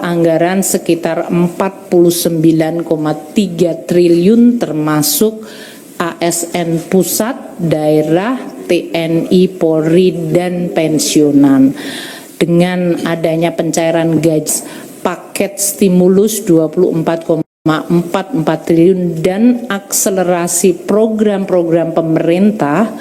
anggaran sekitar 49,3 triliun termasuk ASN pusat, daerah, TNI, Polri, dan pensiunan. Dengan adanya pencairan gaji, paket stimulus 24,44 triliun dan akselerasi program-program pemerintah,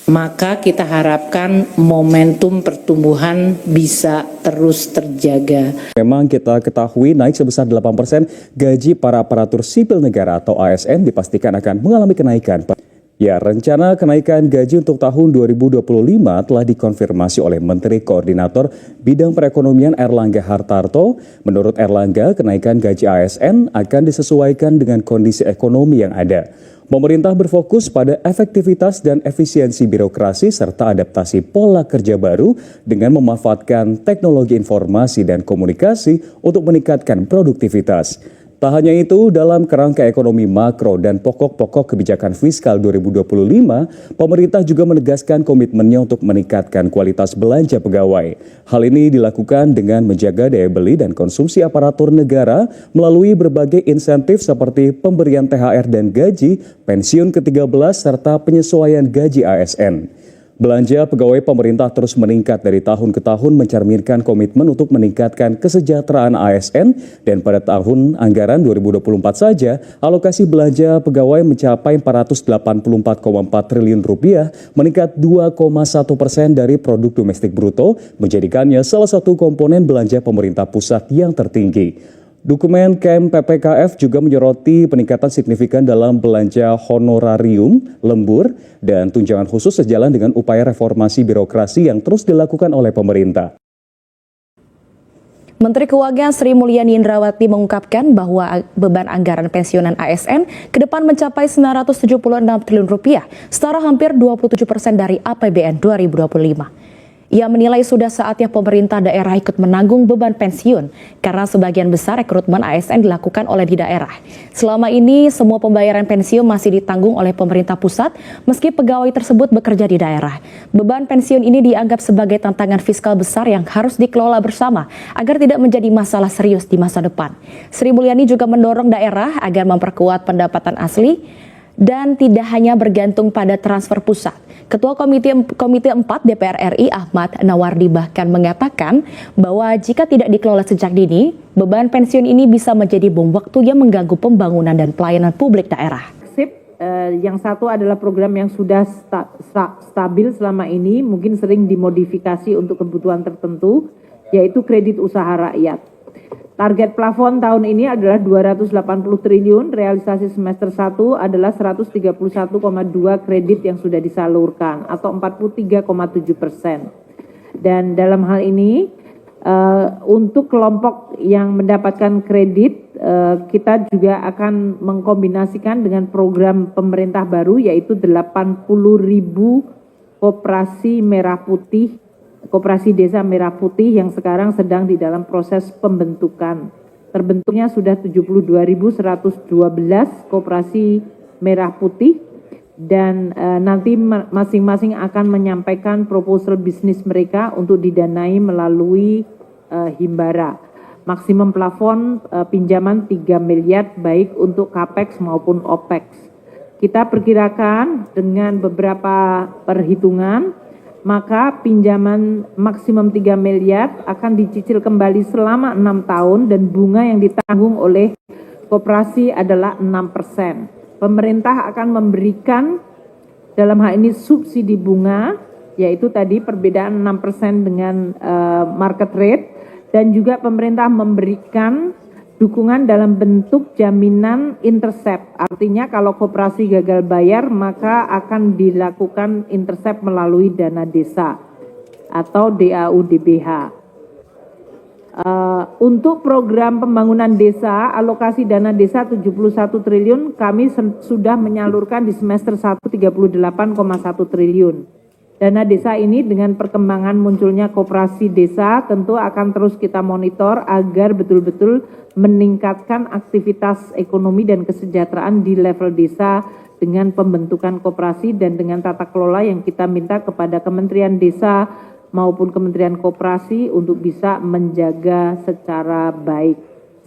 maka kita harapkan momentum pertumbuhan bisa terus terjaga. Memang kita ketahui naik sebesar 8% gaji para aparatur sipil negara atau ASN dipastikan akan mengalami kenaikan. Ya, rencana kenaikan gaji untuk tahun 2025 telah dikonfirmasi oleh Menteri Koordinator Bidang Perekonomian Erlangga Hartarto. Menurut Erlangga, kenaikan gaji ASN akan disesuaikan dengan kondisi ekonomi yang ada. Pemerintah berfokus pada efektivitas dan efisiensi birokrasi serta adaptasi pola kerja baru dengan memanfaatkan teknologi informasi dan komunikasi untuk meningkatkan produktivitas. Tak hanya itu, dalam kerangka ekonomi makro dan pokok-pokok kebijakan fiskal 2025, pemerintah juga menegaskan komitmennya untuk meningkatkan kualitas belanja pegawai. Hal ini dilakukan dengan menjaga daya beli dan konsumsi aparatur negara melalui berbagai insentif seperti pemberian THR dan gaji, pensiun ke-13, serta penyesuaian gaji ASN. Belanja pegawai pemerintah terus meningkat dari tahun ke tahun mencerminkan komitmen untuk meningkatkan kesejahteraan ASN dan pada tahun anggaran 2024 saja alokasi belanja pegawai mencapai 484,4 triliun rupiah, meningkat 2,1% dari produk domestik bruto, menjadikannya salah satu komponen belanja pemerintah pusat yang tertinggi. Dokumen KEM PPKF juga menyoroti peningkatan signifikan dalam belanja honorarium, lembur, dan tunjangan khusus sejalan dengan upaya reformasi birokrasi yang terus dilakukan oleh pemerintah. Menteri Keuangan Sri Mulyani Indrawati mengungkapkan bahwa beban anggaran pensiunan ASN ke depan mencapai 976 triliun rupiah, setara hampir 27% dari APBN 2025. Ia menilai sudah saatnya pemerintah daerah ikut menanggung beban pensiun karena sebagian besar rekrutmen ASN dilakukan oleh di daerah. Selama ini semua pembayaran pensiun masih ditanggung oleh pemerintah pusat meski pegawai tersebut bekerja di daerah. Beban pensiun ini dianggap sebagai tantangan fiskal besar yang harus dikelola bersama agar tidak menjadi masalah serius di masa depan. Sri Mulyani juga mendorong daerah agar memperkuat pendapatan asli dan tidak hanya bergantung pada transfer pusat. Ketua Komite 4 DPR RI Ahmad Nawardi bahkan mengatakan bahwa jika tidak dikelola sejak dini, beban pensiun ini bisa menjadi bom waktu yang mengganggu pembangunan dan pelayanan publik daerah. Yang satu adalah program yang sudah stabil selama ini, mungkin sering dimodifikasi untuk kebutuhan tertentu, yaitu kredit usaha rakyat. Target plafon tahun ini adalah 280 triliun, realisasi semester 1 adalah 131,2 kredit yang sudah disalurkan atau 43,7%. Dan dalam hal ini untuk kelompok yang mendapatkan kredit, kita juga akan mengkombinasikan dengan program pemerintah baru yaitu 80.000 koperasi merah putih, Koperasi Desa Merah Putih yang sekarang sedang di dalam proses pembentukan. Terbentuknya sudah 72.112 koperasi merah putih dan nanti masing-masing akan menyampaikan proposal bisnis mereka untuk didanai melalui Himbara. Maksimum plafon pinjaman 3 miliar baik untuk CAPEX maupun OPEX. Kita perkirakan dengan beberapa perhitungan maka pinjaman maksimum 3 miliar akan dicicil kembali selama 6 tahun dan bunga yang ditanggung oleh koperasi adalah 6%. Pemerintah akan memberikan dalam hal ini subsidi bunga, yaitu tadi perbedaan 6% dengan market rate, dan juga pemerintah memberikan dukungan dalam bentuk jaminan intercept. Artinya kalau koperasi gagal bayar maka akan dilakukan intercept melalui dana desa atau DAU DBH. Untuk program pembangunan desa, alokasi dana desa 71 triliun kami sudah menyalurkan di semester 1 38,1 triliun. Dana desa ini dengan perkembangan munculnya koperasi desa tentu akan terus kita monitor agar betul-betul meningkatkan aktivitas ekonomi dan kesejahteraan di level desa dengan pembentukan koperasi dan dengan tata kelola yang kita minta kepada Kementerian Desa maupun Kementerian Koperasi untuk bisa menjaga secara baik,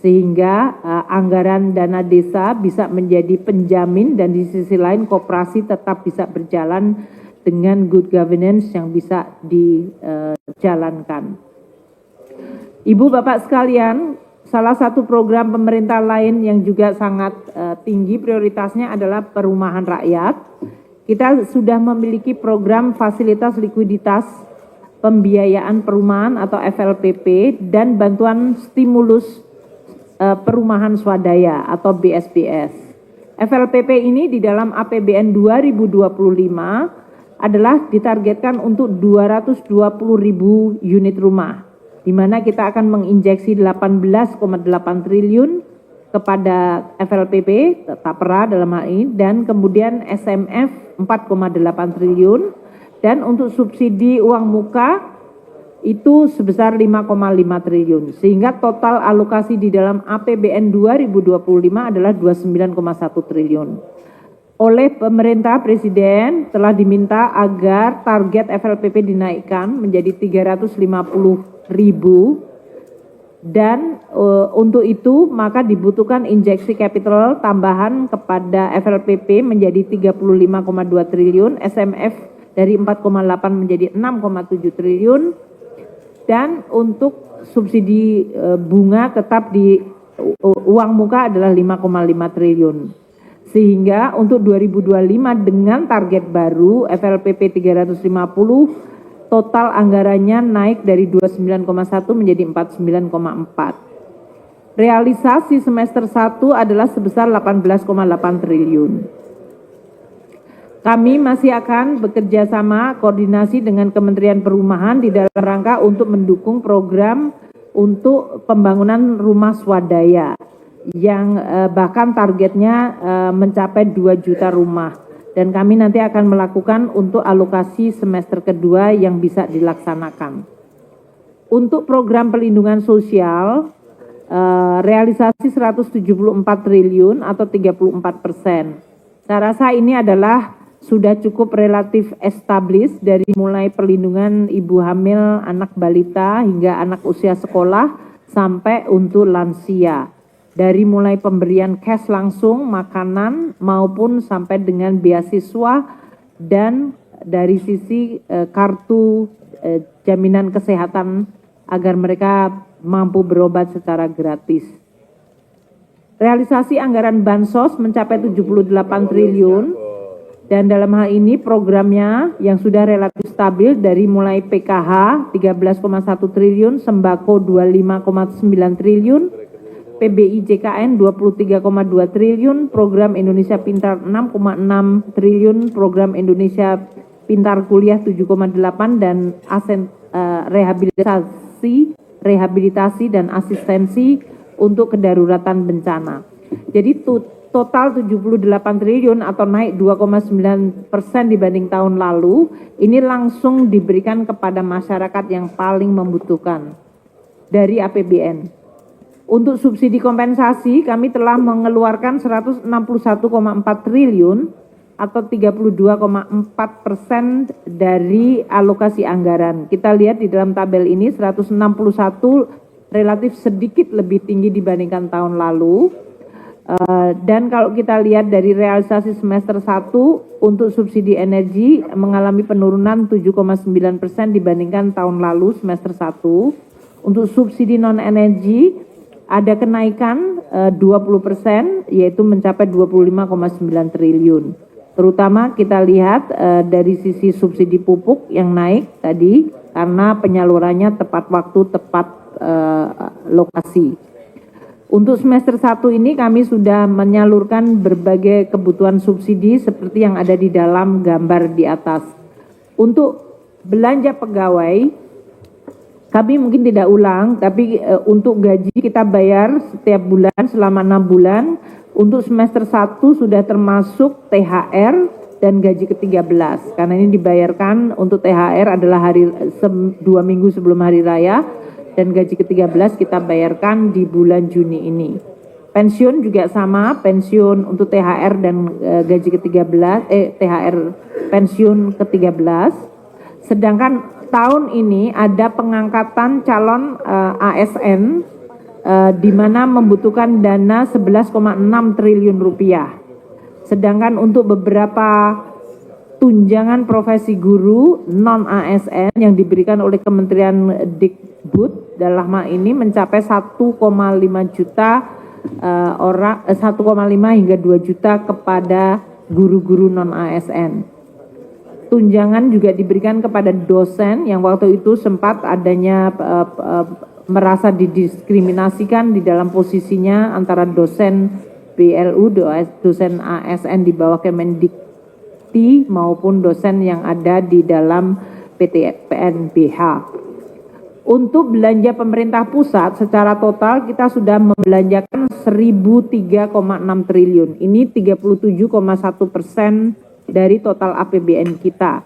sehingga anggaran dana desa bisa menjadi penjamin dan di sisi lain koperasi tetap bisa berjalan dengan good governance yang bisa dijalankan. Ibu Bapak sekalian, salah satu program pemerintah lain yang juga sangat tinggi prioritasnya adalah perumahan rakyat. Kita sudah memiliki program fasilitas likuiditas pembiayaan perumahan atau FLPP dan bantuan stimulus perumahan swadaya atau BSPS. FLPP ini di dalam APBN 2025 adalah ditargetkan untuk 220.000 unit rumah, di mana kita akan menginjeksi 18,8 triliun kepada FLPP, Tapera dalam hal ini, dan kemudian SMF 4,8 triliun, dan untuk subsidi uang muka itu sebesar 5,5 triliun, sehingga total alokasi di dalam APBN 2025 adalah 29,1 triliun. Oleh pemerintah, Presiden telah diminta agar target FLPP dinaikkan menjadi 350.000, dan untuk itu maka dibutuhkan injeksi capital tambahan kepada FLPP menjadi 35,2 triliun, SMF dari 4,8 menjadi 6,7 triliun, dan untuk subsidi bunga tetap di uang muka adalah 5,5 triliun. Sehingga untuk 2025 dengan target baru FLPP 350, total anggarannya naik dari 29,1 menjadi 49,4. Realisasi semester 1 adalah sebesar 18,8 triliun. Kami masih akan bekerja sama koordinasi dengan Kementerian Perumahan di dalam rangka untuk mendukung program untuk pembangunan rumah swadaya yang bahkan targetnya mencapai 2 juta rumah, dan kami nanti akan melakukan untuk alokasi semester kedua yang bisa dilaksanakan. Untuk program perlindungan sosial realisasi 174 triliun atau 34%. Saya rasa ini adalah sudah cukup relatif established dari mulai perlindungan ibu hamil, anak balita hingga anak usia sekolah sampai untuk lansia. Dari mulai pemberian cash langsung, makanan maupun sampai dengan beasiswa, dan dari sisi kartu jaminan kesehatan agar mereka mampu berobat secara gratis. Realisasi anggaran bansos mencapai 78 triliun. Dan dalam hal ini programnya yang sudah relatif stabil dari mulai PKH 13,1 triliun, sembako 25,9 triliun, PBI JKN 23,2 triliun, program Indonesia Pintar 6,6 triliun, program Indonesia Pintar Kuliah 7,8, dan rehabilitasi dan asistensi untuk kedaruratan bencana. Jadi total 78 triliun atau naik 2,9% dibanding tahun lalu, ini langsung diberikan kepada masyarakat yang paling membutuhkan dari APBN. Untuk subsidi kompensasi kami telah mengeluarkan 161,4 triliun atau 32,4% dari alokasi anggaran. Kita lihat di dalam tabel ini 161 relatif sedikit lebih tinggi dibandingkan tahun lalu. Dan kalau kita lihat dari realisasi semester 1 untuk subsidi energi mengalami penurunan 7,9% dibandingkan tahun lalu semester 1. Untuk subsidi non-energi ada kenaikan 20% yaitu mencapai 25,9 triliun. Terutama kita lihat dari sisi subsidi pupuk yang naik tadi karena penyalurannya tepat waktu, tepat lokasi. Untuk semester 1 ini kami sudah menyalurkan berbagai kebutuhan subsidi seperti yang ada di dalam gambar di atas. Untuk belanja pegawai, kami mungkin tidak ulang, tapi untuk gaji kita bayar setiap bulan selama 6 bulan. Untuk semester 1 sudah termasuk THR dan gaji ke-13. Karena ini dibayarkan untuk THR adalah 2 minggu sebelum hari raya. Dan gaji ke-13 kita bayarkan di bulan Juni ini. Pensiun juga sama, pensiun untuk THR dan gaji ke-13, THR pensiun ke-13. Sedangkan tahun ini ada pengangkatan calon ASN di mana membutuhkan dana 11,6 triliun rupiah. Sedangkan untuk beberapa tunjangan profesi guru non-ASN yang diberikan oleh Kementerian Dikbud dalam hal ini mencapai 1,5 juta 1,5 hingga 2 juta kepada guru-guru non-ASN. Tunjangan juga diberikan kepada dosen yang waktu itu sempat adanya merasa didiskriminasikan di dalam posisinya antara dosen BLU, dosen ASN di bawah Kemendikti maupun dosen yang ada di dalam PT PNBH. Untuk belanja pemerintah pusat secara total kita sudah membelanjakan 1.003,6 triliun. Ini 37,1% dari total APBN kita.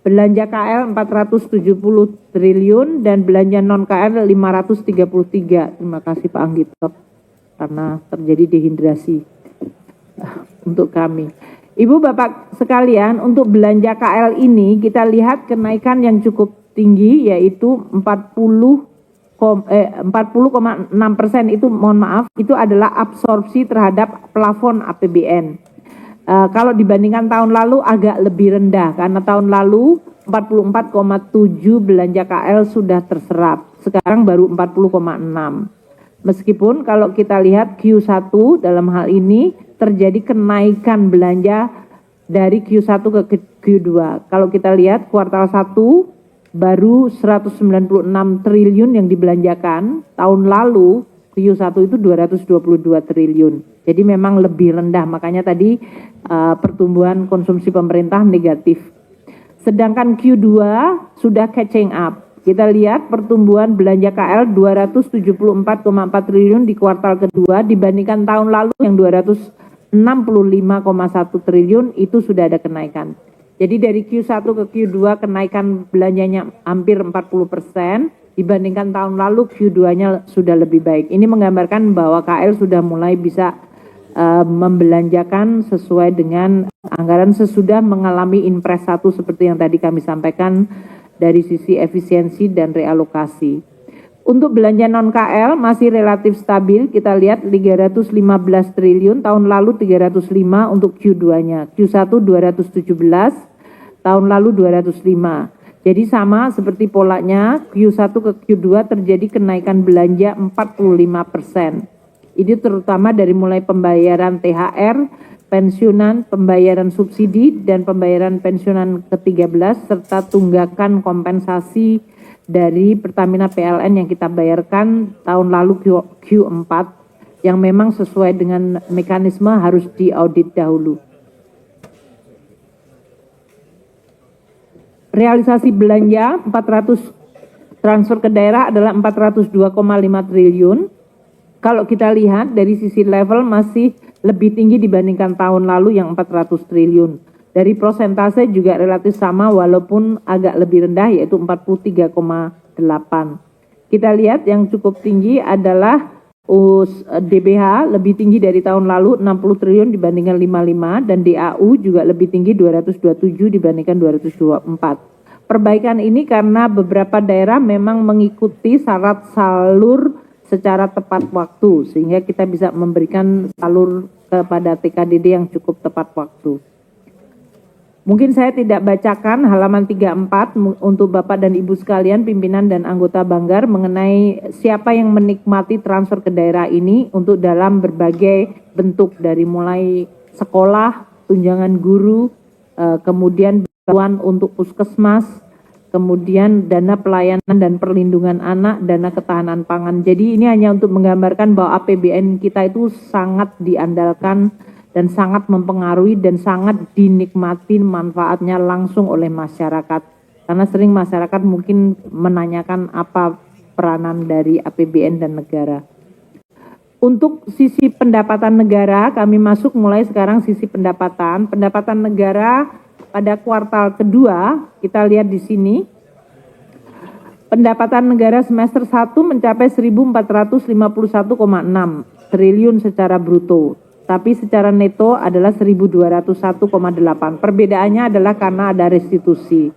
Belanja KL 470 triliun dan belanja non KL 533. Terima kasih Pak Anggito karena terjadi dehidrasi untuk kami. Ibu Bapak sekalian, untuk belanja KL ini kita lihat kenaikan yang cukup tinggi yaitu 40,6% itu mohon maaf itu adalah absorpsi terhadap plafon APBN. Kalau dibandingkan tahun lalu agak lebih rendah karena tahun lalu 44,7 belanja KL sudah terserap. Sekarang baru 40,6. Meskipun kalau kita lihat Q1 dalam hal ini terjadi kenaikan belanja dari Q1 ke Q2. Kalau kita lihat kuartal 1 baru 196 triliun yang dibelanjakan. Tahun lalu Q1 itu 222 triliun. Jadi memang lebih rendah, makanya tadi pertumbuhan konsumsi pemerintah negatif. Sedangkan Q2 sudah catching up. Kita lihat pertumbuhan belanja KL 274,4 triliun di kuartal kedua dibandingkan tahun lalu yang 265,1 triliun itu sudah ada kenaikan. Jadi dari Q1 ke Q2 kenaikan belanjanya hampir 40%, dibandingkan tahun lalu Q2-nya sudah lebih baik. Ini menggambarkan bahwa KL sudah mulai bisa membelanjakan sesuai dengan anggaran sesudah mengalami Impres 1 seperti yang tadi kami sampaikan dari sisi efisiensi dan realokasi. Untuk belanja non-KL masih relatif stabil, kita lihat 315 triliun, tahun lalu 305 untuk Q2-nya, Q1 217, tahun lalu 205. Jadi sama seperti polanya, Q1 ke Q2 terjadi kenaikan belanja 45%. Ini terutama dari mulai pembayaran THR, pensiunan, pembayaran subsidi, dan pembayaran pensiunan ke-13, serta tunggakan kompensasi dari Pertamina PLN yang kita bayarkan tahun lalu Q4, yang memang sesuai dengan mekanisme harus diaudit dahulu. Realisasi belanja 400 transfer ke daerah adalah 402,5 triliun. Kalau kita lihat dari sisi level masih lebih tinggi dibandingkan tahun lalu yang 400 triliun. Dari persentase juga relatif sama walaupun agak lebih rendah yaitu 43,8. Kita lihat yang cukup tinggi adalah DBH lebih tinggi dari tahun lalu 60 triliun dibandingkan 55 dan DAU juga lebih tinggi 227 dibandingkan 224. Perbaikan ini karena beberapa daerah memang mengikuti syarat salur secara tepat waktu sehingga kita bisa memberikan salur kepada TKDD yang cukup tepat waktu. Mungkin saya tidak bacakan halaman 34 untuk Bapak dan Ibu sekalian, pimpinan dan anggota Banggar mengenai siapa yang menikmati transfer ke daerah ini untuk dalam berbagai bentuk dari mulai sekolah, tunjangan guru, kemudian bantuan untuk puskesmas, kemudian dana pelayanan dan perlindungan anak, dana ketahanan pangan. Jadi ini hanya untuk menggambarkan bahwa APBN kita itu sangat diandalkan dan sangat mempengaruhi dan sangat dinikmati manfaatnya langsung oleh masyarakat. Karena sering masyarakat mungkin menanyakan apa peranan dari APBN dan negara. Untuk sisi pendapatan negara, kami masuk mulai sekarang sisi pendapatan. Pendapatan negara pada kuartal kedua, kita lihat di sini. Pendapatan negara semester 1 mencapai 1.451,6 triliun secara bruto. Tapi secara neto adalah 1.201,8. Perbedaannya adalah karena ada restitusi.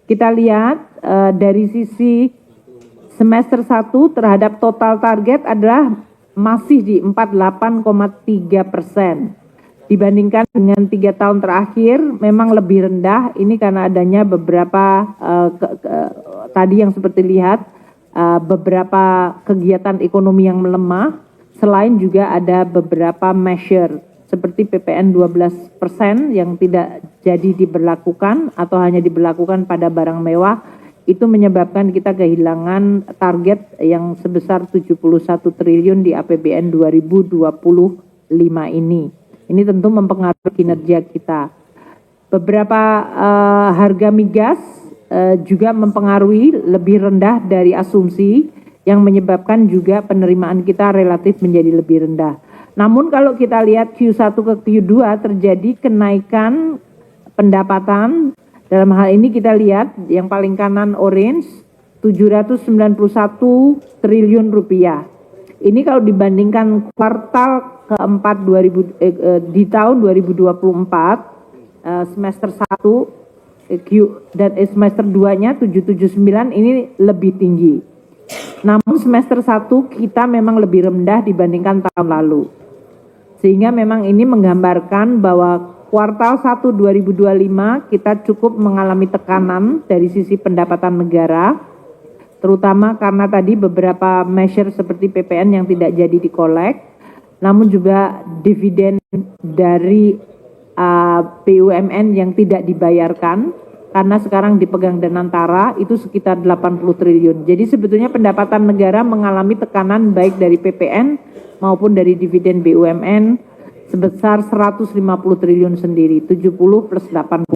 Kita lihat dari sisi semester 1 terhadap total target adalah masih di 48,3%. Dibandingkan dengan 3 tahun terakhir memang lebih rendah, ini karena adanya beberapa tadi yang seperti lihat beberapa kegiatan ekonomi yang melemah, selain juga ada beberapa measure seperti PPN 12% yang tidak jadi diberlakukan atau hanya diberlakukan pada barang mewah, itu menyebabkan kita kehilangan target yang sebesar 71 triliun di APBN 2025 ini. Ini tentu mempengaruhi kinerja kita. Beberapa harga migas juga mempengaruhi lebih rendah dari asumsi yang menyebabkan juga penerimaan kita relatif menjadi lebih rendah. Namun kalau kita lihat Q1 ke Q2 terjadi kenaikan pendapatan. Dalam hal ini kita lihat yang paling kanan orange 791 triliun rupiah. Ini kalau dibandingkan kuartal keempat di tahun 2024 semester 1 dan semester 2-nya 779 ini lebih tinggi. Namun semester 1 kita memang lebih rendah dibandingkan tahun lalu. Sehingga memang ini menggambarkan bahwa kuartal 1 2025 kita cukup mengalami tekanan dari sisi pendapatan negara, terutama karena tadi beberapa measure seperti PPN yang tidak jadi dikolek, namun juga dividen dari BUMN yang tidak dibayarkan karena sekarang dipegang Danantara itu sekitar 80 triliun. Jadi sebetulnya pendapatan negara mengalami tekanan baik dari PPN maupun dari dividen BUMN sebesar 150 triliun sendiri, 70 plus 80.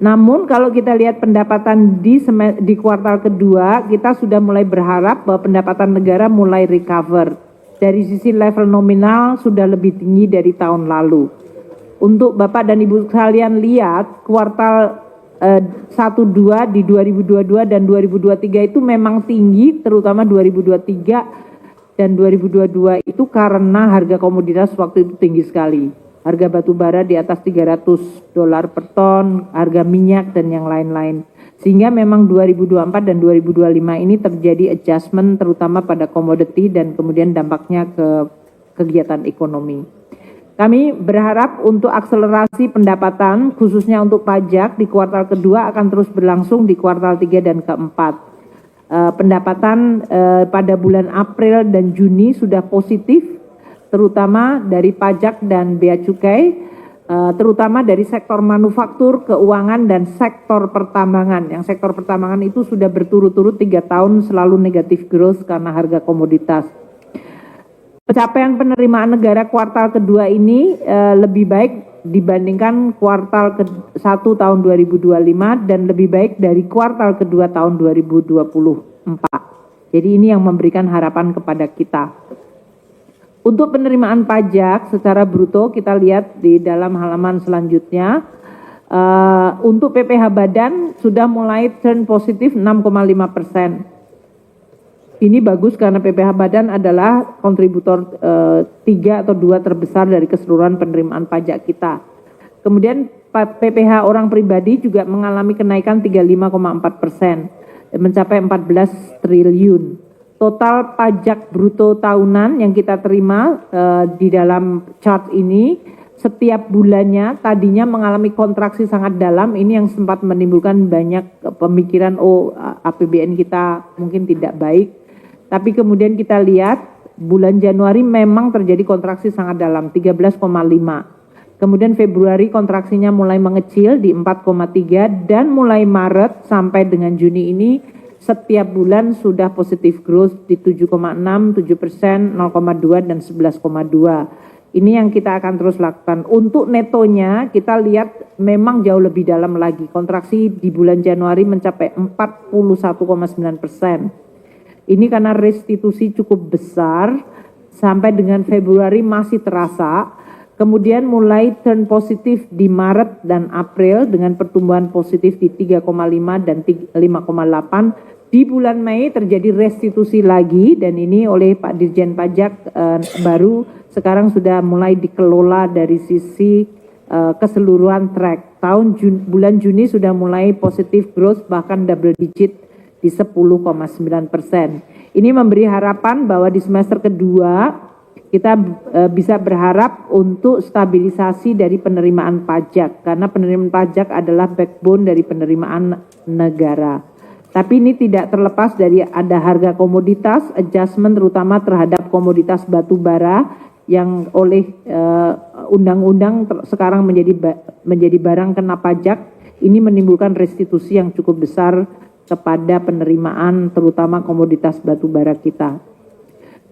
Namun kalau kita lihat pendapatan di kuartal kedua, kita sudah mulai berharap bahwa pendapatan negara mulai recover. Dari sisi level nominal sudah lebih tinggi dari tahun lalu. Untuk Bapak dan Ibu sekalian lihat, kuartal 1-2 di 2022 dan 2023 itu memang tinggi, terutama 2023 dan 2022 itu karena harga komoditas waktu itu tinggi sekali. Harga batu bara di atas $300 per ton, harga minyak dan yang lain-lain. Sehingga memang 2024 dan 2025 ini terjadi adjustment terutama pada komoditi dan kemudian dampaknya ke kegiatan ekonomi. Kami berharap untuk akselerasi pendapatan khususnya untuk pajak di kuartal kedua akan terus berlangsung di kuartal 3 dan keempat. Pendapatan pada bulan April dan Juni sudah positif, terutama dari pajak dan bea cukai, terutama dari sektor manufaktur, keuangan, dan sektor pertambangan. Yang sektor pertambangan itu sudah berturut-turut 3 tahun selalu negatif growth karena harga komoditas. Pencapaian penerimaan negara kuartal kedua ini lebih baik dibandingkan kuartal ke-1 tahun 2025 dan lebih baik dari kuartal kedua tahun 2024. Jadi ini yang memberikan harapan kepada kita. Untuk penerimaan pajak secara bruto kita lihat di dalam halaman selanjutnya, untuk PPh Badan sudah mulai turn positif 6,5%. Ini bagus karena PPh Badan adalah kontributor 3 atau 2 terbesar dari keseluruhan penerimaan pajak kita. Kemudian PPh orang pribadi juga mengalami kenaikan 35,4%, mencapai 14 triliun. Total pajak bruto tahunan yang kita terima di dalam chart ini setiap bulannya tadinya mengalami kontraksi sangat dalam. Ini yang sempat menimbulkan banyak pemikiran, APBN kita mungkin tidak baik. Tapi kemudian kita lihat bulan Januari memang terjadi kontraksi sangat dalam 13,5. Kemudian Februari kontraksinya mulai mengecil di 4,3 dan mulai Maret sampai dengan Juni ini setiap bulan sudah positif growth di 7,6, 7%, 0,2 dan 11,2. Ini yang kita akan terus lakukan. Untuk netonya kita lihat memang jauh lebih dalam lagi. Kontraksi di bulan Januari mencapai 41,9%. Ini karena restitusi cukup besar, sampai dengan Februari masih terasa, kemudian mulai turn positif di Maret dan April dengan pertumbuhan positif di 3,5 dan 5,8. Di bulan Mei terjadi restitusi lagi dan ini oleh Pak Dirjen Pajak baru sekarang sudah mulai dikelola dari sisi keseluruhan track. Bulan Juni sudah mulai positive growth bahkan double digit di 10,9%. Ini memberi harapan bahwa di semester kedua kita bisa berharap untuk stabilisasi dari penerimaan pajak, karena penerimaan pajak adalah backbone dari penerimaan negara. Tapi ini tidak terlepas dari ada harga komoditas, adjustment terutama terhadap komoditas batu bara yang oleh undang-undang sekarang menjadi barang kena pajak. Ini menimbulkan restitusi yang cukup besar kepada penerimaan terutama komoditas batu bara kita.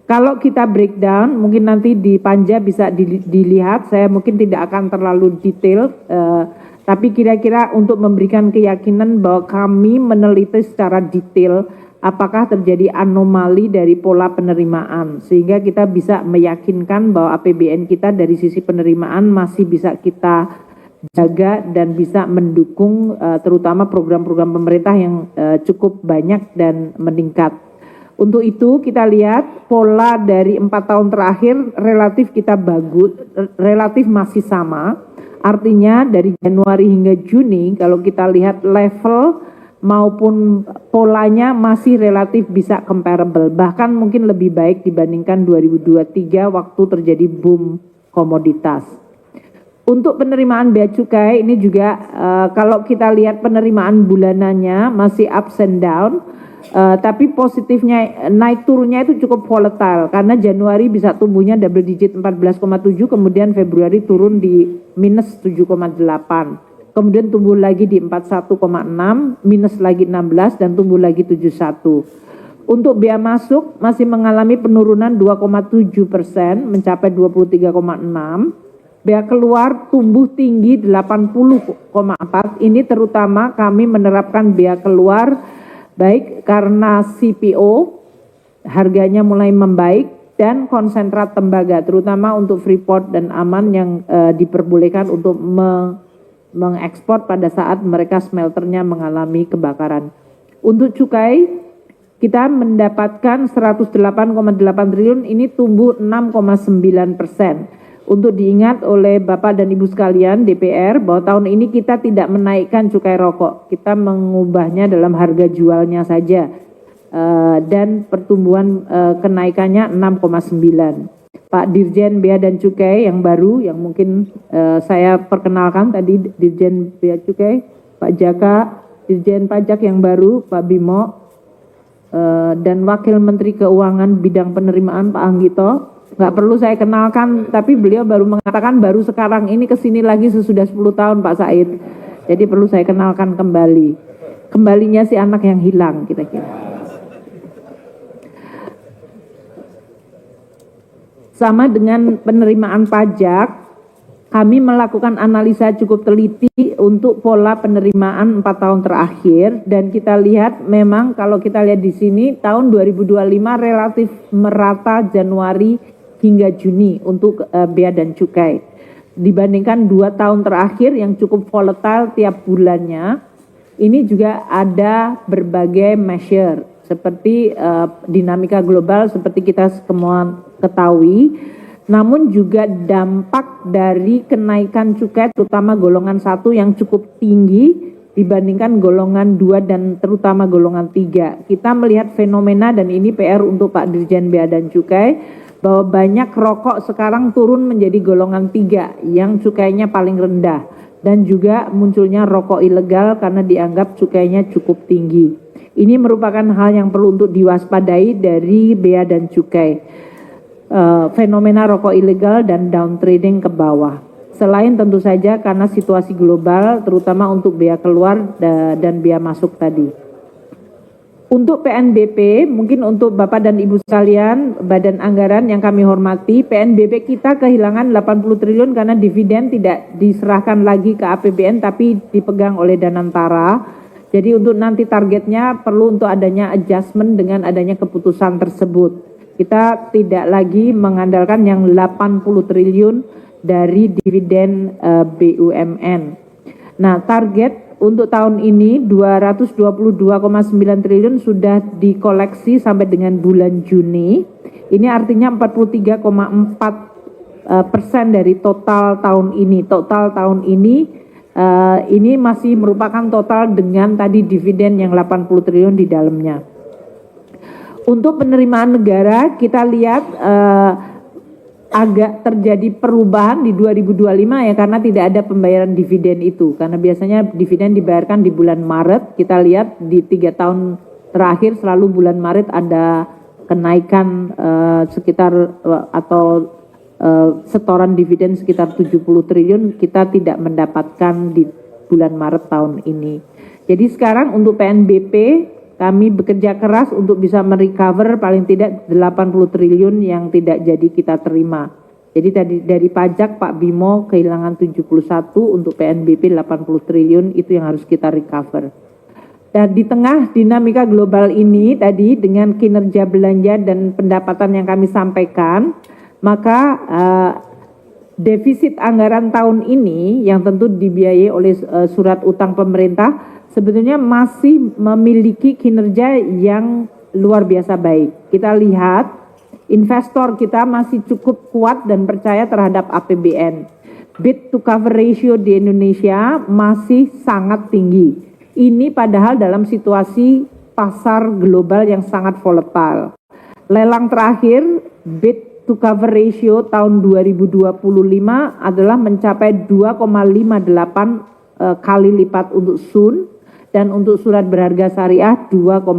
Kalau kita breakdown, mungkin nanti di panja bisa dilihat, saya mungkin tidak akan terlalu detail, tapi kira-kira untuk memberikan keyakinan bahwa kami meneliti secara detail apakah terjadi anomali dari pola penerimaan, sehingga kita bisa meyakinkan bahwa APBN kita dari sisi penerimaan masih bisa kita jaga dan bisa mendukung terutama program-program pemerintah yang cukup banyak dan meningkat. Untuk itu kita lihat pola dari 4 tahun terakhir relatif kita bagus, relatif masih sama. Artinya dari Januari hingga Juni kalau kita lihat level maupun polanya masih relatif bisa comparable. Bahkan mungkin lebih baik dibandingkan 2023 waktu terjadi boom komoditas. Untuk penerimaan bea cukai ini juga kalau kita lihat penerimaan bulanannya masih ups and down. Tapi positifnya naik turunnya itu cukup volatile karena Januari bisa tumbuhnya double digit 14,7, kemudian Februari turun di minus 7,8, kemudian tumbuh lagi di 41,6, minus lagi 16 dan tumbuh lagi 71. Untuk bea masuk masih mengalami penurunan 2,7% mencapai 23,6. Bea keluar tumbuh tinggi 80,4. Ini terutama kami menerapkan bea keluar baik karena CPO harganya mulai membaik dan konsentrat tembaga terutama untuk Freeport dan Aman yang diperbolehkan untuk mengekspor pada saat mereka smelternya mengalami kebakaran. Untuk cukai kita mendapatkan 108,8 triliun, ini tumbuh 6,9%. Untuk diingat oleh Bapak dan Ibu sekalian DPR bahwa tahun ini kita tidak menaikkan cukai rokok, kita mengubahnya dalam harga jualnya saja dan pertumbuhan kenaikannya 6,9. Pak Dirjen Bea dan Cukai yang baru yang mungkin saya perkenalkan tadi, Dirjen Bea Cukai Pak Jaka, Dirjen Pajak yang baru Pak Bimo, dan Wakil Menteri Keuangan bidang penerimaan Pak Anggito. Nggak perlu saya kenalkan, tapi beliau baru mengatakan baru sekarang ini kesini lagi sesudah 10 tahun Pak Said. Jadi perlu saya kenalkan kembali. Kembalinya si anak yang hilang kira-kira. Sama dengan penerimaan pajak, kami melakukan analisa cukup teliti untuk pola penerimaan 4 tahun terakhir dan kita lihat memang kalau kita lihat di sini tahun 2025 relatif merata Januari hingga Juni untuk bea dan cukai. Dibandingkan 2 tahun terakhir yang cukup volatile tiap bulannya, ini juga ada berbagai measure seperti dinamika global seperti kita semua ketahui, namun juga dampak dari kenaikan cukai terutama golongan 1 yang cukup tinggi dibandingkan golongan 2 dan terutama golongan 3. Kita melihat fenomena dan ini PR untuk Pak Dirjen Bea dan Cukai bahwa banyak rokok sekarang turun menjadi golongan 3 yang cukainya paling rendah dan juga munculnya rokok ilegal karena dianggap cukainya cukup tinggi. Ini merupakan hal yang perlu untuk diwaspadai dari bea dan cukai. Fenomena rokok ilegal dan downtrading ke bawah. Selain tentu saja karena situasi global terutama untuk bea keluar dan bea masuk tadi. Untuk PNBP, mungkin untuk Bapak dan Ibu sekalian, Badan Anggaran yang kami hormati, PNBP kita kehilangan 80 triliun karena dividen tidak diserahkan lagi ke APBN tapi dipegang oleh Danantara. Jadi untuk nanti targetnya perlu untuk adanya adjustment dengan adanya keputusan tersebut. Kita tidak lagi mengandalkan yang 80 triliun dari dividen BUMN. Nah, target untuk tahun ini 222,9 triliun sudah dikoleksi sampai dengan bulan Juni. Ini artinya 43,4 persen dari total tahun ini. Total tahun ini masih merupakan total dengan tadi dividen yang 80 triliun di dalamnya. Untuk penerimaan negara kita lihat agak terjadi perubahan di 2025 ya, karena tidak ada pembayaran dividen itu. Karena biasanya dividen dibayarkan di bulan Maret. Kita lihat di 3 tahun terakhir selalu bulan Maret ada kenaikan sekitar atau setoran dividen sekitar 70 triliun. Kita tidak mendapatkan di bulan Maret tahun ini. Jadi sekarang untuk PNBP kami bekerja keras untuk bisa merecover paling tidak 80 triliun yang tidak jadi kita terima. Jadi dari pajak Pak Bimo kehilangan 71, untuk PNBP 80 triliun itu yang harus kita recover. Dan di tengah dinamika global ini tadi dengan kinerja belanja dan pendapatan yang kami sampaikan, maka defisit anggaran tahun ini yang tentu dibiayai oleh surat utang pemerintah sebetulnya masih memiliki kinerja yang luar biasa baik. Kita lihat investor kita masih cukup kuat dan percaya terhadap APBN. Bid to cover ratio di Indonesia masih sangat tinggi. Ini padahal dalam situasi pasar global yang sangat volatile. Lelang terakhir bid to cover ratio tahun 2025 adalah mencapai 2,58 kali lipat untuk SUN, dan untuk surat berharga syariah 2,59.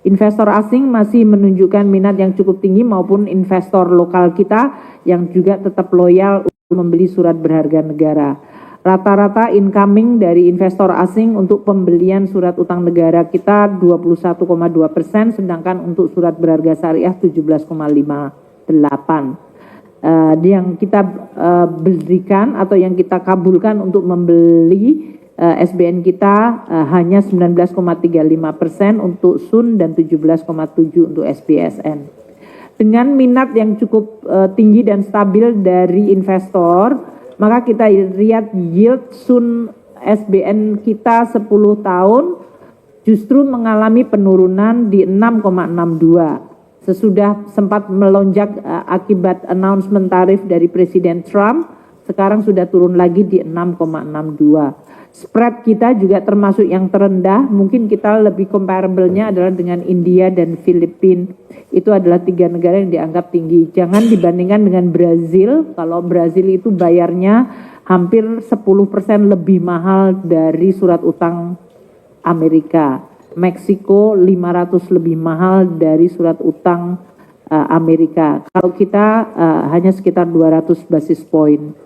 Investor asing masih menunjukkan minat yang cukup tinggi maupun investor lokal kita yang juga tetap loyal untuk membeli surat berharga negara. Rata-rata incoming dari investor asing untuk pembelian surat utang negara kita 21,2%, sedangkan untuk surat berharga syariah 17,58%. Yang kita berikan atau yang kita kabulkan untuk membeli SBN kita hanya 19,35% untuk SUN dan 17,7% untuk SBSN. Dengan minat yang cukup tinggi dan stabil dari investor, maka kita lihat yield SUN SBN kita 10 tahun justru mengalami penurunan di 6,62. Sesudah sempat melonjak akibat announcement tarif dari Presiden Trump, sekarang sudah turun lagi di 6,62. Spread kita juga termasuk yang terendah, mungkin kita lebih comparable-nya adalah dengan India dan Filipina. Itu adalah 3 negara yang dianggap tinggi. Jangan dibandingkan dengan Brazil, kalau Brazil itu bayarnya hampir 10% lebih mahal dari surat utang Amerika. Meksiko 500 lebih mahal dari surat utang Amerika. Kalau kita hanya sekitar 200 basis point.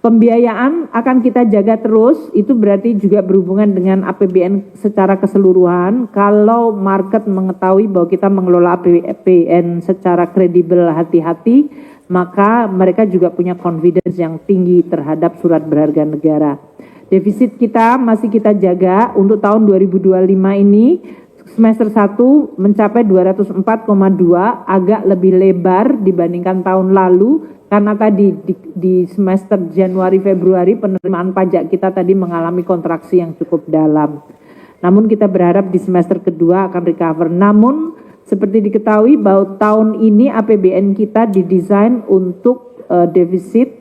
Pembiayaan akan kita jaga terus, itu berarti juga berhubungan dengan APBN secara keseluruhan. Kalau market mengetahui bahwa kita mengelola APBN secara kredibel, hati-hati, maka mereka juga punya confidence yang tinggi terhadap surat berharga negara. Defisit kita masih kita jaga untuk tahun 2025 ini, semester 1 mencapai 204,2, agak lebih lebar dibandingkan tahun lalu. Karena tadi di semester Januari Februari penerimaan pajak kita tadi mengalami kontraksi yang cukup dalam. Namun kita berharap di semester kedua akan recover. Namun seperti diketahui bahwa tahun ini APBN kita didesain untuk defisit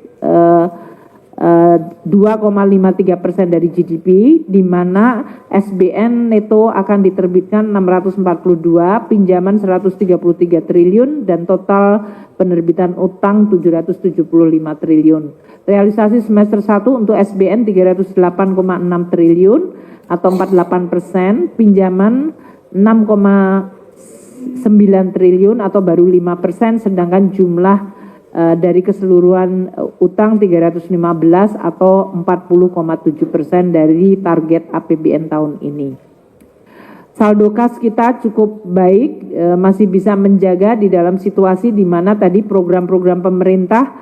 2,53% dari GDP, di mana SBN neto akan diterbitkan 642, pinjaman 133 triliun, dan total penerbitan utang 775 triliun. Realisasi semester 1 untuk SBN 308,6 triliun atau 48%, pinjaman 6,9 triliun atau baru 5%, sedangkan jumlah dari keseluruhan utang 315 atau 40,7% dari target APBN tahun ini. Saldo kas kita cukup baik, masih bisa menjaga di dalam situasi di mana tadi program-program pemerintah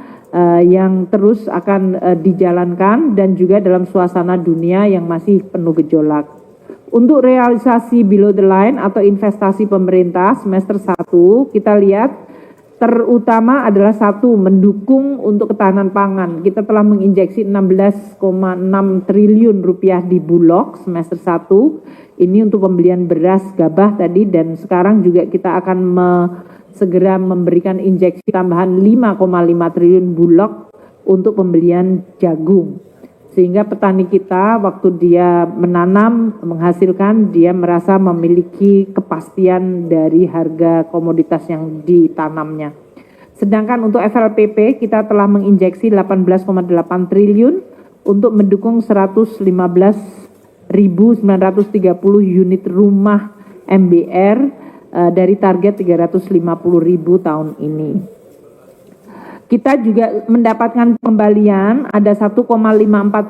yang terus akan dijalankan dan juga dalam suasana dunia yang masih penuh gejolak. Untuk realisasi below the line atau investasi pemerintah semester 1 kita lihat terutama adalah satu, mendukung untuk ketahanan pangan. Kita telah menginjeksi 16,6 triliun rupiah di Bulog semester 1. Ini untuk pembelian beras gabah tadi, dan sekarang juga kita akan segera memberikan injeksi tambahan 5,5 triliun bulog untuk pembelian jagung. Sehingga petani kita waktu dia menanam, menghasilkan, dia merasa memiliki kepastian dari harga komoditas yang ditanamnya. Sedangkan untuk FLPP kita telah menginjeksi 18,8 triliun untuk mendukung 115.930 unit rumah MBR dari target 350.000 tahun ini. Kita juga mendapatkan pengembalian ada 1,54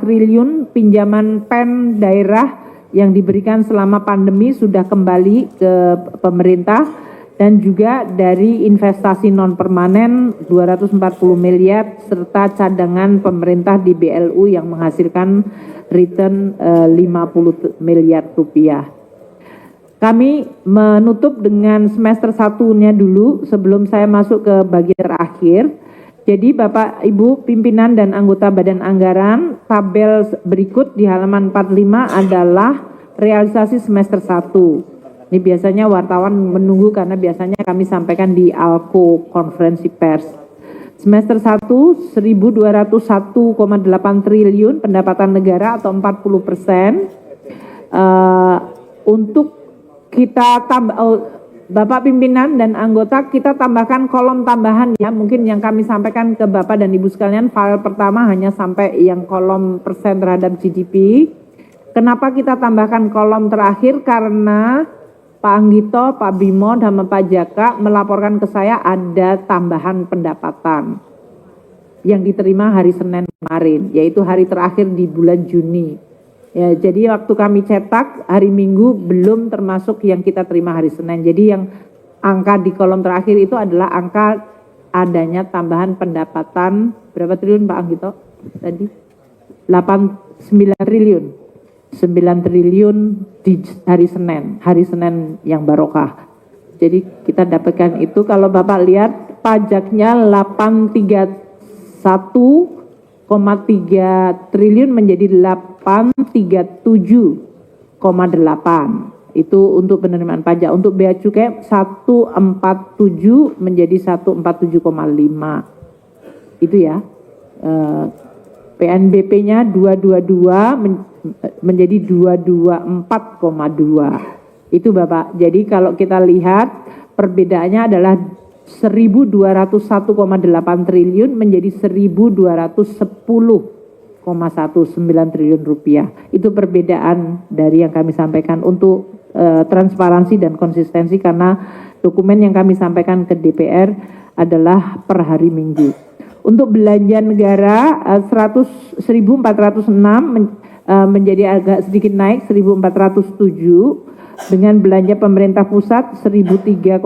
triliun pinjaman PEN daerah yang diberikan selama pandemi sudah kembali ke pemerintah, dan juga dari investasi non permanen 240 miliar serta cadangan pemerintah di BLU yang menghasilkan return 50 miliar rupiah. Kami menutup dengan semester 1-nya dulu sebelum saya masuk ke bagian terakhir. Jadi Bapak Ibu pimpinan dan anggota Badan Anggaran, tabel berikut di halaman 45 adalah realisasi semester 1. Ini biasanya wartawan menunggu karena biasanya kami sampaikan di ALKO konferensi pers. Semester 1 1.201,8 triliun pendapatan negara atau 40%. Untuk kita tambah, Bapak pimpinan dan anggota kita tambahkan kolom tambahan ya, mungkin yang kami sampaikan ke Bapak dan Ibu sekalian, file pertama hanya sampai yang kolom persen terhadap GDP. Kenapa kita tambahkan kolom terakhir? Karena Pak Anggito, Pak Bimo, dan Pak Jaka melaporkan ke saya ada tambahan pendapatan yang diterima hari Senin kemarin, yaitu hari terakhir di bulan Juni. Ya, jadi waktu kami cetak hari Minggu belum termasuk yang kita terima hari Senin. Jadi yang angka di kolom terakhir itu adalah angka adanya tambahan pendapatan berapa triliun Pak Anggito tadi? 9 triliun. 9 triliun di hari Senin yang barokah. Jadi kita dapatkan itu, kalau Bapak lihat pajaknya 831,3 triliun menjadi 837,8. Itu untuk penerimaan pajak. Untuk bea cukai 147 menjadi 147,5. Itu ya. PNBP-nya 222 menjadi 224,2. Itu Bapak. Jadi kalau kita lihat perbedaannya adalah 1.201,8 triliun menjadi 1.210,19 triliun rupiah. Itu perbedaan dari yang kami sampaikan untuk transparansi dan konsistensi, karena dokumen yang kami sampaikan ke DPR adalah per hari Minggu. Untuk belanja negara 1.406 menjadi agak sedikit naik 1.407, dengan belanja pemerintah pusat 1.003,6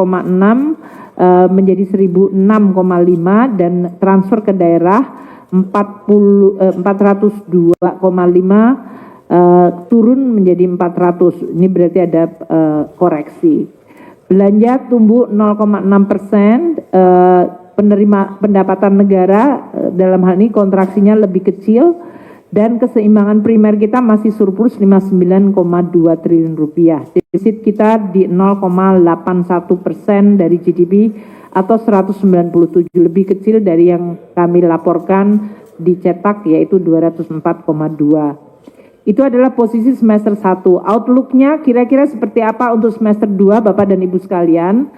menjadi 1.006,5, dan transfer ke daerah 402,5 turun menjadi 400. Ini berarti ada koreksi. Belanja tumbuh 0,6%, penerima pendapatan negara dalam hal ini kontraksinya lebih kecil, dan keseimbangan primer kita masih surplus 59,2 triliun rupiah. Defisit kita di 0,81% dari GDP atau 197, lebih kecil dari yang kami laporkan dicetak yaitu 204,2. Itu adalah posisi semester 1. Outlook-nya kira-kira seperti apa untuk semester 2 Bapak dan Ibu sekalian?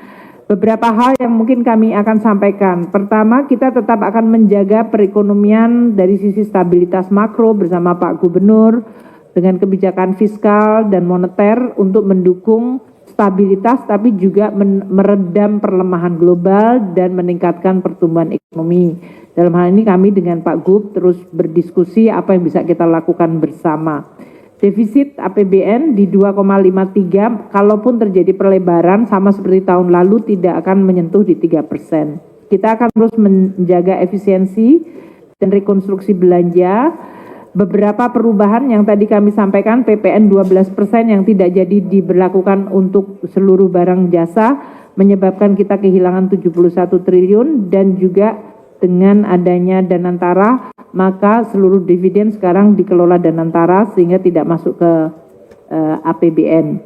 Beberapa hal yang mungkin kami akan sampaikan. Pertama, kita tetap akan menjaga perekonomian dari sisi stabilitas makro bersama Pak Gubernur dengan kebijakan fiskal dan moneter untuk mendukung stabilitas tapi juga meredam perlemahan global dan meningkatkan pertumbuhan ekonomi. Dalam hal ini kami dengan Pak Gub terus berdiskusi apa yang bisa kita lakukan bersama. Defisit APBN di 2,53, kalaupun terjadi perlebaran sama seperti tahun lalu tidak akan menyentuh di 3%. Kita akan terus menjaga efisiensi dan rekonstruksi belanja. Beberapa perubahan yang tadi kami sampaikan, PPN 12% yang tidak jadi diberlakukan untuk seluruh barang jasa menyebabkan kita kehilangan 71 triliun, dan juga dengan adanya Danantara maka seluruh dividen sekarang dikelola Danantara sehingga tidak masuk ke APBN.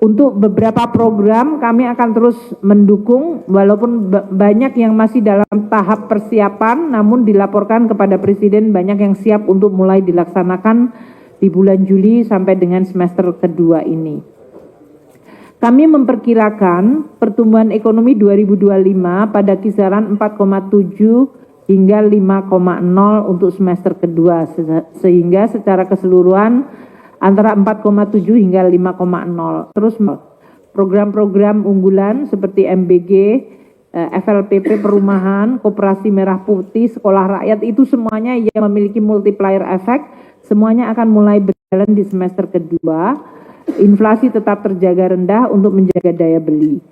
Untuk beberapa program kami akan terus mendukung walaupun banyak yang masih dalam tahap persiapan, namun dilaporkan kepada Presiden banyak yang siap untuk mulai dilaksanakan di bulan Juli sampai dengan semester kedua ini. Kami memperkirakan pertumbuhan ekonomi 2025 pada kisaran 4,7 hingga 5,0 untuk semester kedua, sehingga secara keseluruhan antara 4,7 hingga 5,0. Terus program-program unggulan seperti MBG, FLPP Perumahan, Koperasi Merah Putih, Sekolah Rakyat itu semuanya yang memiliki multiplier effect, semuanya akan mulai berjalan di semester kedua. Inflasi tetap terjaga rendah untuk menjaga daya beli.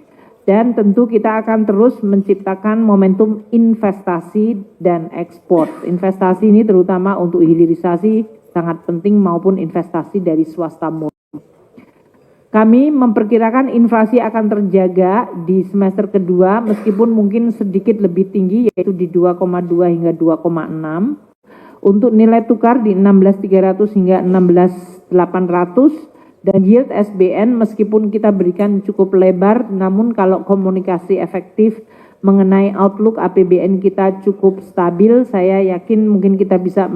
Dan tentu kita akan terus menciptakan momentum investasi dan ekspor. Investasi ini terutama untuk hilirisasi sangat penting maupun investasi dari swasta murni. Kami memperkirakan inflasi akan terjaga di semester kedua meskipun mungkin sedikit lebih tinggi yaitu di 2,2 hingga 2,6. Untuk nilai tukar di 16.300 hingga 16.800 dan yield SBN meskipun kita berikan cukup lebar namun kalau komunikasi efektif mengenai outlook APBN kita cukup stabil, saya yakin mungkin kita bisa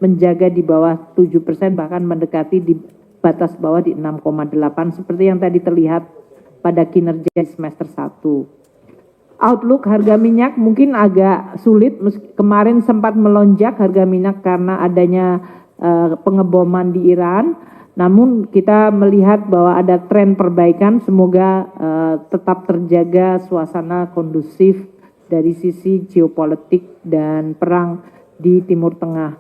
menjaga di bawah 7% bahkan mendekati di batas bawah di 6,8 seperti yang tadi terlihat pada kinerja semester 1. Outlook harga minyak mungkin agak sulit, kemarin sempat melonjak harga minyak karena adanya pengeboman di Iran. Namun kita melihat bahwa ada tren perbaikan, semoga tetap terjaga suasana kondusif dari sisi geopolitik dan perang di Timur Tengah.